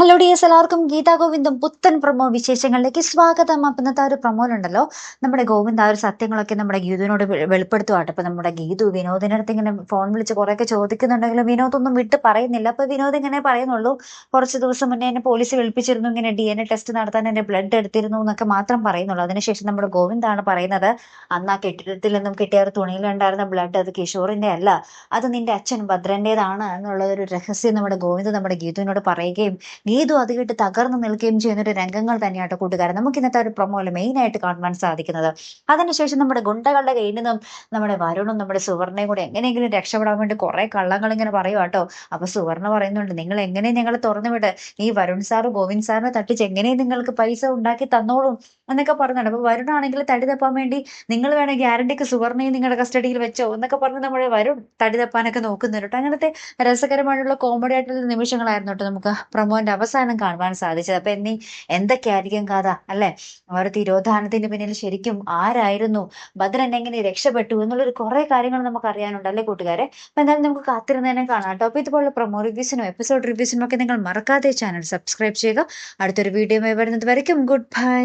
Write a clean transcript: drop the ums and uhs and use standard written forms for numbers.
Hello dears, എല്ലാവർക്കും ഗീതാ ഗോവിന്ദും പുത്തൻ promo വിശേഷങ്ങളിലേക്ക് സ്വാഗതം. അപ്പം ഇന്നത്തെ ഒരു പ്രൊമോയിലുണ്ടല്ലോ, നമ്മുടെ ഗോവിന്ദ് ആ ഒരു സത്യങ്ങളൊക്കെ നമ്മുടെ ഗീതുവിനോട് വെളിപ്പെടുത്തുവാട്ടെ. അപ്പൊ നമ്മുടെ ഗീതു വിനോദിന്റെ അടുത്ത് ഇങ്ങനെ ഫോൺ വിളിച്ച് കുറെയൊക്കെ ചോദിക്കുന്നുണ്ടെങ്കിലും വിനോദൊന്നും വിട്ട് പറയുന്നില്ല. അപ്പൊ വിനോദ് ഇങ്ങനെ പറയുന്നുള്ളൂ, കുറച്ച് ദിവസം മുന്നേ എന്നെ പോലീസ് വിളിപ്പിച്ചിരുന്നു, ഇങ്ങനെ DNA ടെസ്റ്റ് നടത്താൻ എന്റെ ബ്ലഡ് എടുത്തിരുന്നു എന്നൊക്കെ മാത്രം പറയുന്നുള്ളൂ. അതിനുശേഷം നമ്മുടെ ഗോവിന്ദാണ് പറയുന്നത്, അന്ന് ആ കെട്ടിടത്തിൽ നിന്നും കിട്ടിയ ഒരു തുണിയിലുണ്ടായിരുന്ന ബ്ലഡ് അത് കിഷോറിന്റെ അല്ല, അത് നിന്റെ അച്ഛൻ ഭദ്രന്റേതാണ് എന്നുള്ള ഒരു രഹസ്യം നമ്മുടെ ഗോവിന്ദ് നമ്മുടെ ഗീതുവിനോട് പറയുകയും ഗീതു അത് കേട്ട് തകർന്നു നിൽക്കുകയും ചെയ്യുന്ന ഒരു രംഗങ്ങൾ തന്നെയാട്ടോ കൂട്ടുകാരൻ നമുക്ക് ഇന്നത്തെ ഒരു പ്രൊമോയിൽ മെയിൻ ആയിട്ട് കാണുവാൻ സാധിക്കുന്നത്. അതിനുശേഷം നമ്മുടെ ഗുണ്ടകളുടെ കയ്യിൽ നിന്നും നമ്മുടെ വരുണും നമ്മുടെ സുവർണയും കൂടി എങ്ങനെയെങ്കിലും രക്ഷപ്പെടാൻ വേണ്ടി കുറെ കള്ളങ്ങൾ ഇങ്ങനെ പറയുവാട്ടോ. അപ്പൊ സുവർണ പറയുന്നുണ്ട്, നിങ്ങൾ എങ്ങനെ ഞങ്ങൾ തുറന്നുവിട്, ഈ വരുൺ സാറ് ഗോവിന്ദ് സാറിനെ തട്ടിച്ച് എങ്ങനെയും നിങ്ങൾക്ക് പൈസ ഉണ്ടാക്കി തന്നോളും എന്നൊക്കെ പറഞ്ഞുണ്ട്. അപ്പൊ വരുണാണെങ്കിൽ തടി തപ്പാൻ വേണ്ടി നിങ്ങൾ വേണേ ഗ്യാരണ്ടിക്ക് സുവർണയും നിങ്ങളുടെ കസ്റ്റഡിയിൽ വെച്ചോ എന്നൊക്കെ പറഞ്ഞ് നമ്മുടെ വരുൺ തടി തപ്പാനൊക്കെ നോക്കുന്നുണ്ട്. അങ്ങനത്തെ രസകരമായിട്ടുള്ള കോമഡി ആയിട്ടുള്ള നിമിഷങ്ങളായിരുന്നു കേട്ടോ നമുക്ക് പ്രൊമോന്റെ അവസാനം കാണുവാൻ സാധിച്ചത്. അപ്പൊ എന്തൊക്കെയായിരിക്കും കഥ അല്ലെ? ആ ഒരു തിരോധാനത്തിന്റെ പിന്നിൽ ശരിക്കും ആരായിരുന്നു, ഭദ്രൻ എങ്ങനെ രക്ഷപ്പെട്ടു എന്നുള്ളൊരു കുറെ കാര്യങ്ങൾ നമുക്ക് അറിയാനുണ്ട് അല്ലെ കൂട്ടുകാരെ? അപ്പൊ എന്തായാലും നമുക്ക് കാത്തിരുന്നതിനെ കാണാം കേട്ടോ. അപ്പൊ ഇതുപോലുള്ള പ്രൊമോ റിവ്യൂസിനും എപ്പിസോഡ് റിവ്യൂസിനും ഒക്കെ നിങ്ങൾ മറക്കാതെ ചാനൽ സബ്സ്ക്രൈബ് ചെയ്യുക. അടുത്തൊരു വീഡിയോ വരുന്നത് വരയ്ക്കും ഗുഡ് ബൈ.